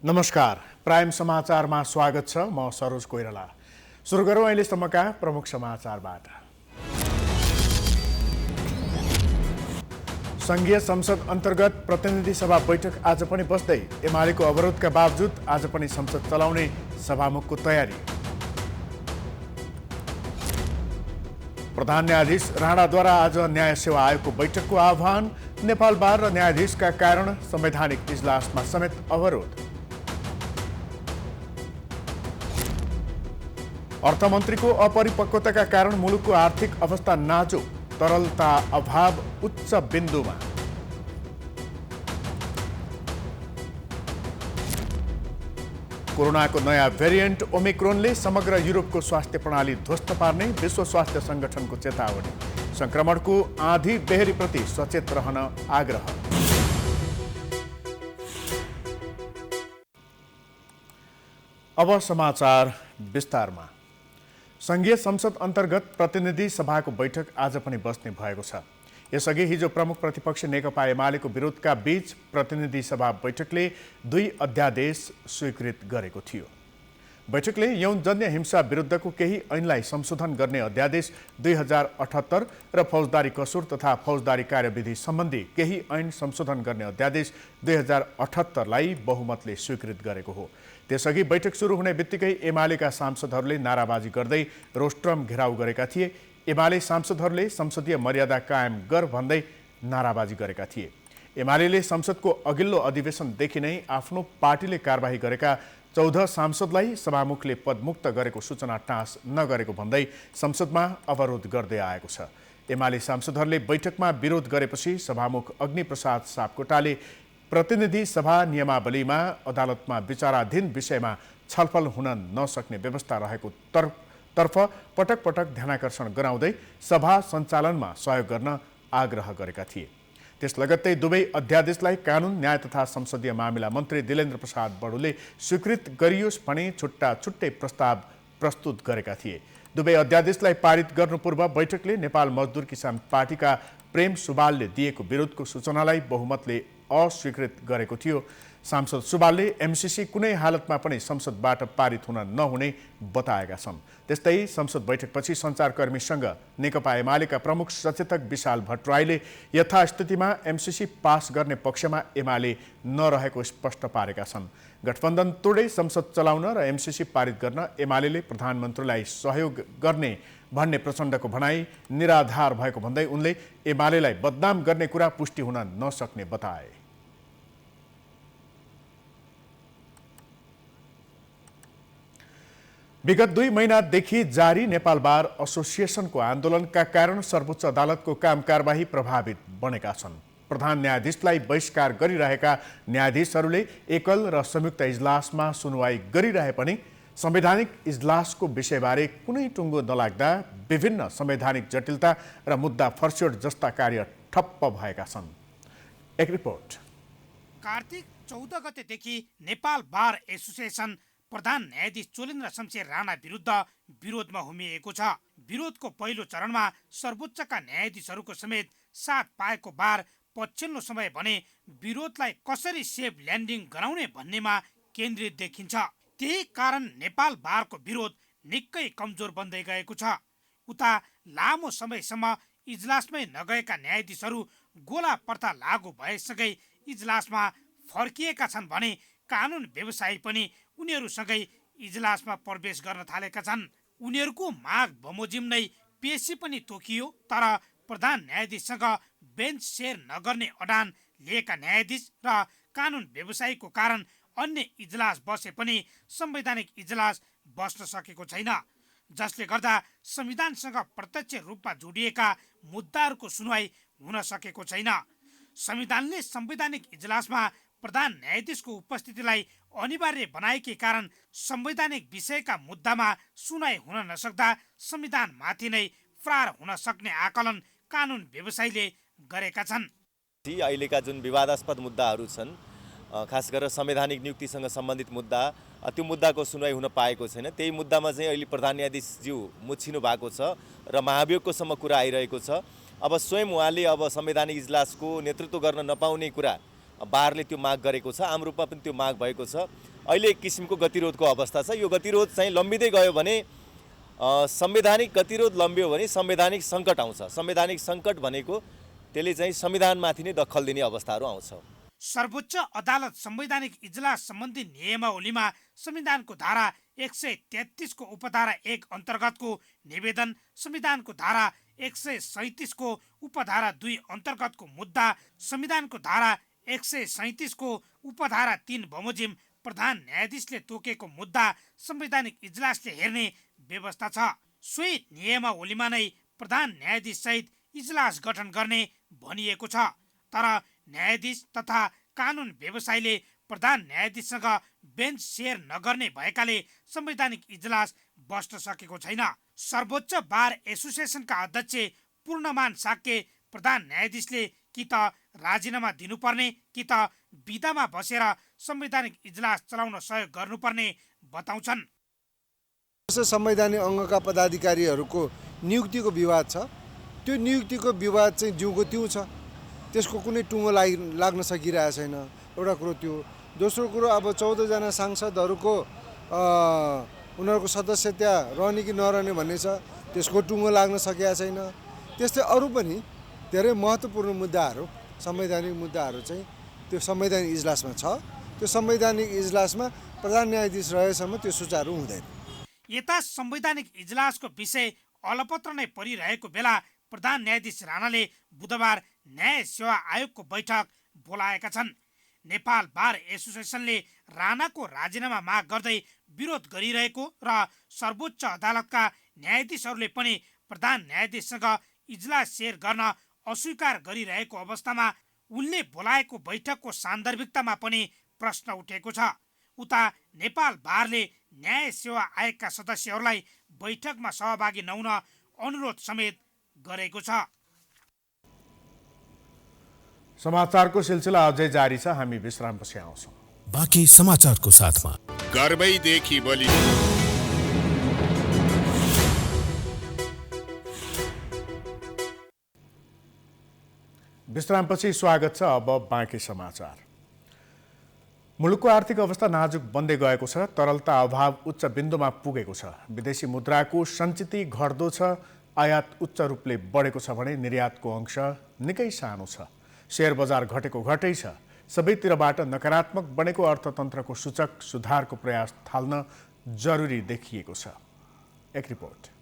नमस्कार, प्राइम समाचारमा स्वागत छ। म सरोज कोइराला। सुरु गरौँ अहिलेसम्मका प्रमुख समाचारबाट। संघीय संसद अन्तर्गत प्रतिनिधि सभा बैठक आज पनि बस्दै, एमालेको अवरोधका बावजुद आज पनि संसद चलाउने सभामुखको तयारी। प्रधान न्यायाधीश राणाद्वारा आज न्याय सेवा आयोगको बैठकको आह्वान। नेपाल बार र न्यायाधीशका कारण संवैधानिक इजलासमा समेत अवरोध। अर्थमन्त्रीको अपरिपक्वताका कारण मुलुकको आर्थिक अवस्था नाजुक, तरलता अभाव उच्च बिन्दुमा। कोरोनाको नयाँ भेरिएन्ट ओमिक्रोनले समग्र युरोपको स्वास्थ्य प्रणाली ध्वस्त पार्ने विश्व स्वास्थ्य संगठनको चेतावनी। संक्रमणको आँधी बेहरीप्रति सचेत रहन आग्रह। अब समाचार विस्तारमा। संघीय संसद अन्तर्गत प्रतिनिधि सभाको बैठक आज पनि बस्ने भएको छ। यसअघि हिजो प्रमुख प्रतिपक्ष नेकपा एमालेको विरोधका बीच प्रतिनिधि सभा बैठकले 2 अध्यादेश स्वीकृत गरेको थियो। बैठकले यौनजन्य हिंसा विरुद्धको केही ऐनलाई संशोधन गर्ने अध्यादेश 2078 र फौजदारी कसुर तथा फौजदारी कार्यविधि सम्बन्धी केही ऐन संशोधन गर्ने अध्यादेश 2078 लाई बहुमतले स्वीकृत गरेको हो। त्यसअघि बैठक सुरु हुने बित्तिकै एमालेका सांसदहरूले नाराबाजी गर्दै रोस्ट्रम घेराउ गरेका थिए। एमाले सांसदहरूले संसदीय मर्यादा कायम गर भन्दै नाराबाजी गरेका थिए। एमालेले संसदको अघिल्लो अधिवेशनदेखि नै आफ्नो पार्टीले कारबाही गरेका 14 सांसदलाई सभामुखले पदमुक्त गरेको सूचना टाँस नगरेको भन्दै संसदमा अवरोध गर्दै आएको छ। एमाले सांसदहरूले बैठकमा विरोध गरेपछि सभामुख अग्निप्रसाद सापकोटाले प्रतिनिधि सभा नियमावलीमा अदालतमा विचाराधीन विषयमा छलफल हुन नसक्ने व्यवस्था रहेको तर्फ पटक पटक ध्यानाकर्षण गराउँदै सभा सञ्चालनमा सहयोग गर्न आग्रह गरेका थिए। त्यस लगत्तै दुवै अध्यादेशलाई कानुन न्याय तथा संसदीय मामिला मन्त्री दिलेन्द्र प्रसाद बडुले स्वीकृत गरियोस् भने छुट्टा छुट्टै प्रस्ताव प्रस्तुत गरेका थिए। दुवै अध्यादेशलाई पारित गर्नु पूर्व बैठकले नेपाल मजदुर किसान पार्टीका प्रेम सुवालले दिएको विरोधको सूचनालाई बहुमतले अस्वीकृत गरेको थियो। सांसद सुवालले एमसीसी कुनै हालतमा पनि संसदबाट पारित हुन नहुने बताएका छन्। त्यस्तै संसद बैठकपछि सञ्चारकर्मीसँग नेकपा एमालेका प्रमुख सचेतक विशाल भट्टराईले यथास्थितिमा एमसीसी पास गर्ने पक्षमा एमाले नरहेको स्पष्ट पारेका छन्। गठबन्धन तोडै संसद चलाउन र एमसीसी पारित गर्न एमालेले प्रधानमन्त्रीलाई सहयोग गर्ने भन्ने प्रचण्डको भनाई निराधार भएको भन्दै उनले एमालेलाई बदनाम गर्ने कुरा पुष्टि हुन नसक्ने बताए। विगत 2 महिनादेखि जारी नेपाल बार एसोसिएसनको आन्दोलनका कारण सर्वोच्च अदालतको काम कारबाही प्रभावित बनेका छन्। प्रधान न्यायाधीशलाई बहिष्कार गरिरहेका न्यायाधीशहरूले एकल र संयुक्त इजलासमा सुनवाई गरिरहे पनि संवैधानिक इजलासको विषयबारे कुनै टुङ्गो नलाग्दा विभिन्न संवैधानिक जटिलता र मुद्दा फर्स्योट जस्ता कार्य ठप्प भएका छन्। एक रिपोर्ट। कार्तिक 14 गतेदेखि नेपाल बार एसोसिएसन प्रधान न्यायाधीश चोलेन्द्र शमशेर राणा विरुद्ध विरोधमा हुमिएको छ। विरोधको पहिलो चरणमा सर्वोच्चका न्यायाधीशहरूको समेत साथ पाएको बार पछिल्लो समय भने विरोधलाई कसरी सेफ ल्यान्डिङ गराउने भन्नेमा केन्द्रित देखिन्छ। त्यही कारण नेपाल बारको विरोध निकै कमजोर बन्दै गएको छ। उता लामो समयसम्म इजलासमै नगएका न्यायाधीशहरू गोला पर्दा लागू भएसँगै इजलासमा फर्किएका छन् भने कानुन व्यवसायी पनि उनीहरूसँगै इजलासमा प्रवेश गर्न थालेका छन्। उनीहरूको माग बमोजिम नै पेशी पनि तोकियो, तर प्रधान न्यायाधीशसँग बेन्च सेयर नगर्ने अडान लिएका न्यायाधीश र कानुन व्यवसायीको कारण अन्य इजलास बसे पनि संवैधानिक इजलास बस्न सकेको छैन, जसले गर्दा संविधानसँग प्रत्यक्ष रूपमा जोडिएका मुद्दाहरूको सुनवाई हुन सकेको छैन। संविधानले संवैधानिक इजलासमा प्रधान न्यायाधीशको उपस्थितिलाई अनिवार्य बनाएकै कारण संवैधानिक विषयका मुद्दामा सुनवाई हुन नसक्दा संविधानमाथि नै प्रहार हुन सक्ने आकलन कानुन व्यवसायीले गरेका छन्। अहिलेका जुन विवादास्पद मुद्दाहरू छन्, खास गरेर संवैधानिक नियुक्तिसँग सम्बन्धित मुद्दा, त्यो मुद्दाको सुनवाई हुन पाएको छैन। त्यही मुद्दामा चाहिँ अहिले प्रधान न्यायाधीशज्यू मुछिनु भएको छ र महाभियोगकोसम्म कुरा आइरहेको छ। अब स्वयं उहाँले अब संवैधानिक इजलासको नेतृत्व गर्न नपाउने कुरा बारले त्यो माग गरेको छ, आम रूपमा पनि त्यो माग भएको छ। अहिले एक किसिमको गतिरोधको अवस्था छ। यो गतिरोध चाहिँ लम्बिँदै गयो भने संवैधानिक गतिरोध लम्बियो भने संवैधानिक सङ्कट आउँछ। संवैधानिक सङ्कट भनेको त्यसले चाहिँ संविधानमाथि नै दखल दिने अवस्थाहरू आउँछ। सर्वोच्च अदालत संवैधानिक इजलास सम्बन्धी नियमावलीमा संविधानको धारा 133 को उपधारा 1 अन्तर्गतको निवेदन, संविधानको धारा 137 को उपधारा 2 अन्तर्गतको मुद्दा, संविधानको धारा 137 को उपधारा 3 बमोजिम प्रधान न्यायाधीशले तोकेको मुद्दा संवैधानिक इजलासले हेर्ने व्यवस्था छ। सोही नियमावलीमा नै प्रधान न्यायाधीश सहित इजलास गठन गर्ने भनिएको छ। तर न्यायाधीश तथा कानुन व्यवसायीले प्रधान न्यायाधीशसँग बेन्च सेयर नगर्ने भएकाले संवैधानिक इजलास बस्न सकेको छैन। सर्वोच्च बार एसोसिएसनका अध्यक्ष पूर्णमान साक्य प्रधान न्यायाधीशले कि त राजीनामा दिनुपर्ने कि त बिदामा बसेर संवैधानिक इजलास चलाउन सहयोग गर्नुपर्ने बताउँछन्। संवैधानिक अङ्गका पदाधिकारीहरूको नियुक्तिको विवाद छ। त्यो नियुक्तिको विवाद चाहिँ जिउको तिउ छ, त्यसको कुनै टुङ्गो लाग्न सकिरहेको छैन। एउटा कुरो त्यो। दोस्रो कुरो, अब 14 जना सांसदहरूको उनीहरूको सदस्यता रहने कि नरहने भन्ने छ, त्यसको टुङ्गो लाग्न सकेको छैन। त्यस्तै अरू पनि धेरै महत्त्वपूर्ण मुद्दाहरू, संवैधानिक मुद्दाहरू चाहिँ त्यो संवैधानिक इजलासमा छ। त्यो संवैधानिक इजलासमा प्रधान न्यायाधीश रहेसम्म त्यो सुचारू हुँदैन। यता संवैधानिक इजलासको विषय अलपत्र नै परिरहेको बेला प्रधान न्यायाधीश राणाले बुधबार न्याय सेवा आयोगको बैठक बोलाएका छन्। नेपाल बार एसोसिएसनले राणाको राजीनामा माग गर्दै विरोध गरिरहेको र सर्वोच्च अदालतका न्यायाधीशहरूले पनि प्रधान न्यायाधीशसँग इजलास सेयर गर्न अस्वीकार गरिरहेको अवस्थामा उनले बोलाएको बैठकको सान्दर्भिकतामा पनि प्रश्न उठेको छ। उता नेपाल बारले न्याय सेवा आयोगका सदस्यहरूलाई बैठकमा सहभागी नहुन अनुरोध समेत गरेको छ। समाचारको सिलसिला अझै जारी छ। हामी विश्रामपछि आउँछौँ। बाँकी समाचारको साथमा गर्वैदेखि बोली विश्रामपछि स्वागत छ। अब बाँकी समाचार। मुलुकको आर्थिक अवस्था नाजुक बन्दै गएको छ। तरलता अभाव उच्च बिन्दुमा पुगेको छ। विदेशी मुद्राको सञ्चित घट्दो छ। आयात उच्च रूपले बढेको छ भने निर्यातको अंश निकै सानो छ। शेयर बजार घटेको घटै छ। सबैतिरबाट नकारात्मक बनेको अर्थतन्त्रको सूचक सुधारको प्रयास थाल्न जरुरी देखिएको छ। एक रिपोर्ट।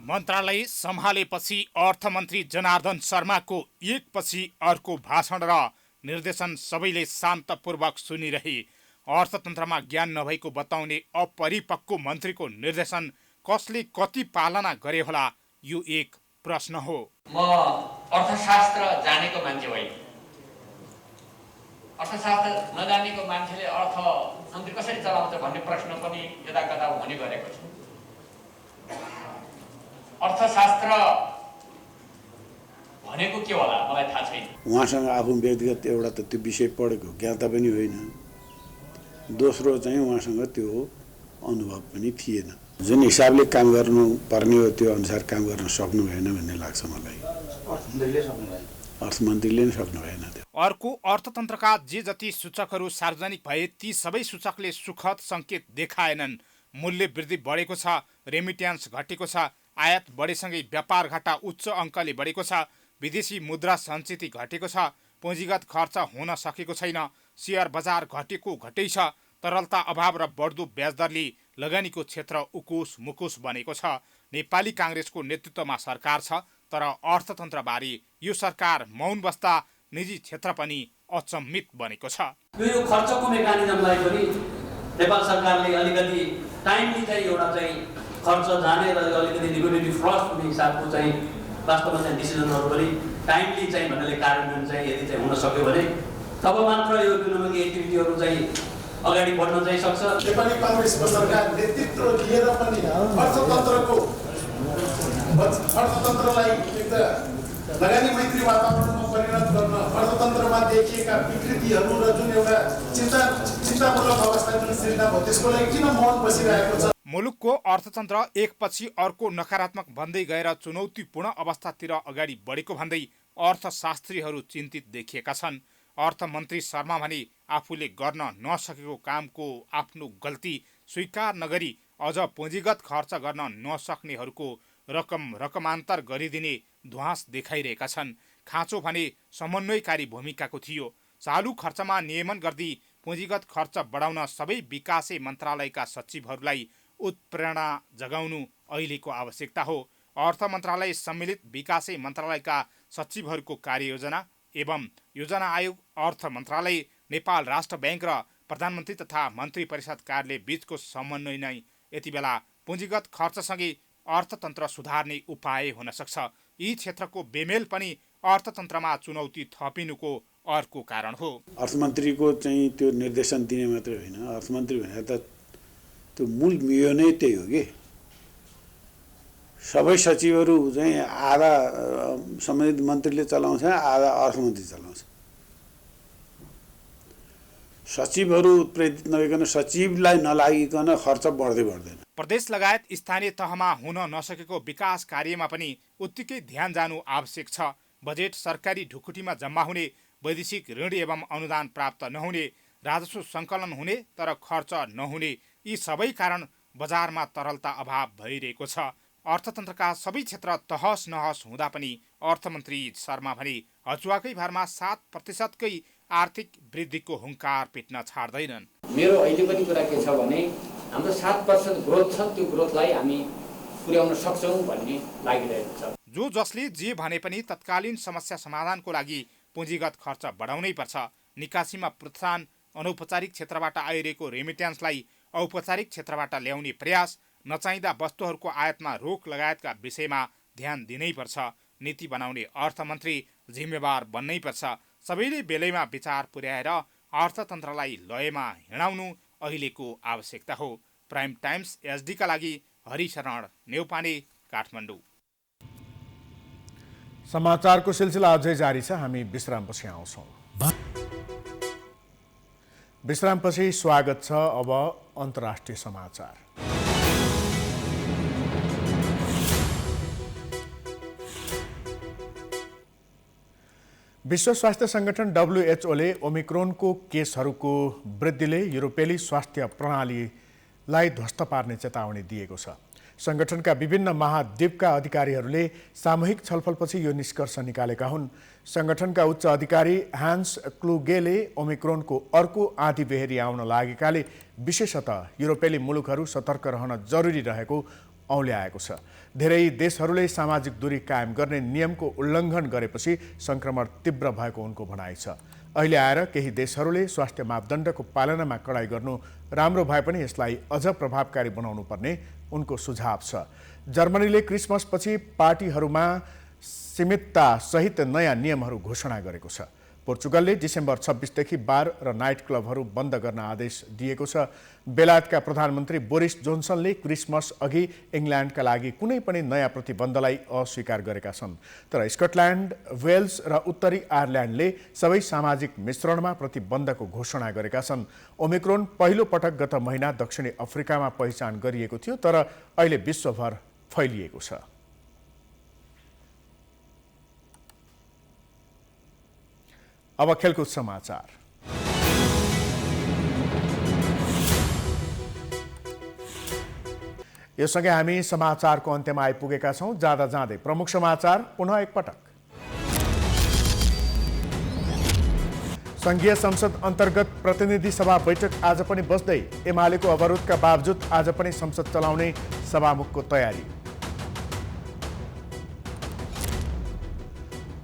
मन्त्रालय सम्हालेपछि अर्थमन्त्री जनार्दन शर्माको एकपछि अर्को भाषण र निर्देशन सबैले शान्तपूर्वक सुनिरहे। अर्थतन्त्रमा ज्ञान नभएको बताउने अपरिपक्व मन्त्रीको निर्देशन कसले कति पालना गरे होला, यो एक प्रश्न हो। म अर्थशास्त्र जानेको मान्छे होइन। अर्थशास्त्र नजानेको मान्छेले अर्थमन्त्री कसरी चलाउँछ भन्ने प्रश्न पनि यदाकदा हुने गरेको छ। अर्थशास्त्र भनेको के होला मलाई थाहा छैन। उहाँसँग आफू व्यक्तिगत एउटा त त्यो विषय पढेको ज्ञाता पनि होइन। दोस्रो चाहिँ उहाँसँग त्यो अनुभव पनि थिएन। जुन हिसाबले काम गर्नु पर्ने हो त्यो अनुसार काम गर्न सक्नु भएन भन्ने लाग्छ मलाई। अर्थमन्त्रीले नै सक्नु भएन। अर्को अर्थतन्त्रका जे जति सूचकहरू सार्वजनिक भए ती सबै सूचकले सुखद सङ्केत देखाएनन्। मूल्य वृद्धि बढेको छ, रेमिट्यान्स घटेको छ, आयात बढेसँगै व्यापार घाटा उच्च अङ्कले बढेको छ, विदेशी मुद्रा सञ्चित घटेको छ, पुँजीगत खर्च हुन सकेको छैन, सेयर बजार घटेको घटै छ, तरलता अभाव र बढ्दो ब्याजदरले लगानीको क्षेत्र उकुस मुकुस बनेको छ। नेपाली काङ्ग्रेसको नेतृत्वमा सरकार छ, तर अर्थतन्त्रबारे यो सरकार मौन बस्दा निजी क्षेत्र पनि अचम्मित बनेको छ। यो खर्चको मेकानिजमलाई पनि नेपाल सरकारले अलिकति टाइमली चाहिँ एउटा चाहिँ खर्च जाने र अलिकति लिक्विडिटी फ्लस हुने हिसाबको चाहिँ वास्तवमा चाहिँ डिसिजनहरू पनि टाइमली चाहिँ भन्नाले कार्यान्वयन चाहिँ यदि चाहिँ हुन सक्यो भने तब मात्र यो इकोनोमिक एक्टिभिटीहरू चाहिँ अगाडि बढ्न चाहिँ सक्छ। नेपाली काङ्ग्रेसको सरकार नेतृत्व लिएर पनि अर्थतन्त्रलाई एक लगानी मैत्री वातावरणमा परिणत गर्न, अर्थतन्त्रमा देखिएका विकृतिहरू र जुन एउटा चिन्तापूर्वक अवस्था जुन सृजना भयो त्यसको लागि किन मौन बसिरहेको छ। मुलुकको अर्थतन्त्र एकपछि अर्को नकारात्मक बन्दै गएर चुनौतीपूर्ण अवस्थातिर अगाडि बढेको भन्दै अर्थशास्त्रीहरू चिन्तित देखिएका छन्। अर्थमन्त्री शर्मा भने आफूले गर्न नसकेको कामको आफ्नो गल्ती स्वीकार नगरी अझ पुँजीगत खर्च गर्न नसक्नेहरूको रकमान्तर गरिदिने ध्वास देखाइरहेका छन्। खाँचो भने समन्वयकारी भूमिकाको थियो। चालु खर्चमा नियमन गर्दै पुँजीगत खर्च बढाउन सबै विकासे मन्त्रालयका सचिवहरूलाई उत्प्रेरणा जगाउनु अहिलेको आवश्यकता हो। अर्थ मन्त्रालय सम्मिलित विकासे मन्त्रालयका सचिवहरूको कार्ययोजना एवं योजना आयोग, अर्थ मन्त्रालय, नेपाल राष्ट्र ब्याङ्क र प्रधानमन्त्री तथा मन्त्री परिषद कार्यालय बीचको समन्वय नै यति बेला पुँजीगत खर्चसँगै अर्थतन्त्र सुधार्ने उपाय हुन सक्छ। यी क्षेत्रको बेमेल पनि अर्थतन्त्रमा चुनौती थपिनुको अर्को कारण हो। अर्थमन्त्रीको चाहिँ त्यो निर्देशन दिने मात्रै होइन, अर्थमन्त्री भनेर त त्यो मूल मियो नै त्यही हो कि सबै सचिवहरू चाहिँ आधा सम्बन्धित मन्त्रीले चलाउँछ, आधा अर्थमन्त्री चलाउँछ। सचिवहरू प्रेरित नभइकन सचिवलाई नलागिकन खर्च बढ्दै बढ्दैन। प्रदेश लगायत स्थानीय तहमा हुन नसकेको विकास कार्यमा पनि उत्तिकै ध्यान जानु आवश्यक छ। बजेट सरकारी ढुकुटीमा जम्मा हुने, वैदेशिक ऋण एवं अनुदान प्राप्त नहुने, राजस्व सङ्कलन हुने तर खर्च नहुने, यी सबै कारण बजारमा तरलता अभाव भइरहेको छ। अर्थतन्त्रका सबै क्षेत्र तहस नहस हुँदा पनि अर्थमन्त्री शर्मा भने हचुवाकै भारमा 7%कै आर्थिक वृद्धिको हुङ्कार पिट्न छाड्दैनन्। मेरो अहिले पनि कुरा के छ भने हाम्रो 7% ग्रोथ छ, त्यो ग्रोथलाई हामी पुर्याउन सक्छौँ भन्ने लागिरहेको छ। जो जसले जे भने पनि तत्कालीन समस्या समाधानको लागि पुँजीगत खर्च बढाउनै पर्छ। निकासीमा प्रोत्साहन, अनौपचारिक क्षेत्रबाट आइरहेको रेमिट्यान्सलाई औपचारिक क्षेत्रबाट ल्याउने प्रयास, नचाहिँदा वस्तुहरूको आयातमा रोक लगायतका विषयमा ध्यान दिनैपर्छ। नीति बनाउने अर्थमन्त्री जिम्मेवार बन्नैपर्छ। सबैले बेलैमा विचार पुर्याएर अर्थतन्त्रलाई लयमा हिँडाउनु अहिलेको आवश्यकता हो। प्राइम टाइम्स एसडीका लागि हरिशरण नेउपाने, काठमाडौँ। समाचारको सिलसिला अझै जारी छ। हामी विश्रामपछि आउँछौँ। विश्रामपछि स्वागत छ। अब अन्तर्राष्ट्रिय समाचार। विश्व स्वास्थ्य संगठन WHOले ओमिक्रोनको केसहरूको वृद्धिले युरोपेली स्वास्थ्य प्रणालीलाई ध्वस्त पार्ने चेतावनी दिएको छ। संगठनका विभिन्न महाद्वीपका अधिकारीहरूले सामूहिक छलफलपछि यो निष्कर्ष निकालेका हुन्। संगठनका उच्च अधिकारी हान्स क्लुगेले ओमिक्रोनको अर्को आँधी बेहेरी आउन लागेकाले विशेषतः युरोपेली मुलुकहरू सतर्क रहन जरुरी रहेको औल्याएको छ। धेरै देशहरूले सामाजिक दूरी कायम गर्ने नियमको उल्लङ्घन गरेपछि संक्रमण तीव्र भएको उनको भनाइ छ। अहिले आएर केही देशहरूले स्वास्थ्य मापदण्डको पालनामा कडाई गर्नु राम्रो भए पनि यसलाई अझ प्रभावकारी बनाउनु पर्ने उनको सुझाव छ। जर्मनीले क्रिसमसपछि पार्टीहरूमा सीमितता सहित नयाँ नियमहरू घोषणा गरेको छ। पोर्चुगलले डिसेम्बर 26 देखि बार र नाइट क्लबहरू बन्द गर्न आदेश दिएको छ। बेलायतका प्रधानमन्त्री बोरिस जोन्सनले क्रिसमस अघि इङ्ल्यान्डका लागि कुनै पनि नयाँ प्रतिबन्धलाई अस्वीकार गरेका छन्। तर स्कटल्यान्ड, वेल्स र उत्तरी आयरल्यान्डले सबै सामाजिक मिश्रणमा प्रतिबन्धको घोषणा गरेका छन्। ओमिक्रोन पहिलो पटक गत महिना दक्षिणी अफ्रिकामा पहिचान गरिएको थियो, तर अहिले विश्वभर फैलिएको छ। अब खेलकुद समाचार। यो सँगै हामी समाचारको अन्त्यमा आइपुगेका छौँ। जाँदा जाँदै प्रमुख समाचार पुनः एकपटक। संघीय संसद अन्तर्गत प्रतिनिधि सभा बैठक आज पनि बस्दै, एमालेको अवरोधका बावजुद आज पनि संसद चलाउने सभामुखको तयारी।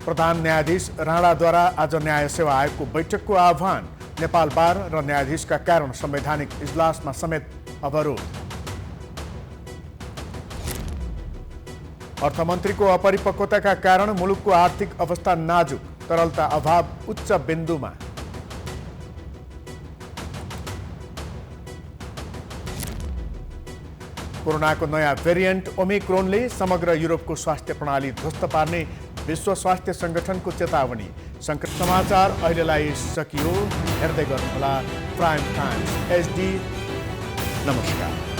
प्रधान न्यायाधीश राणाद्वारा आज न्याय सेवा आयोगको बैठकको आह्वान। नेपाल बार र न्यायाधीशका कारण संवैधानिक इजलासमा समेत अवरोध। अर्थमन्त्रीको अपरिपक्वताका कारण मुलुकको आर्थिक अवस्था नाजुक, तरलता अभाव उच्च बिन्दुमा। कोरोनाको नयाँ भेरिएन्ट ओमिक्रोनले समग्र युरोपको स्वास्थ्य प्रणाली ध्वस्त पार्ने विश्व स्वास्थ्य संगठनको चेतावनी। समाचार अहिलेलाई सकियो। हेर्दै गर्नुहोला प्राइम टाइम्स एसडी। नमस्कार।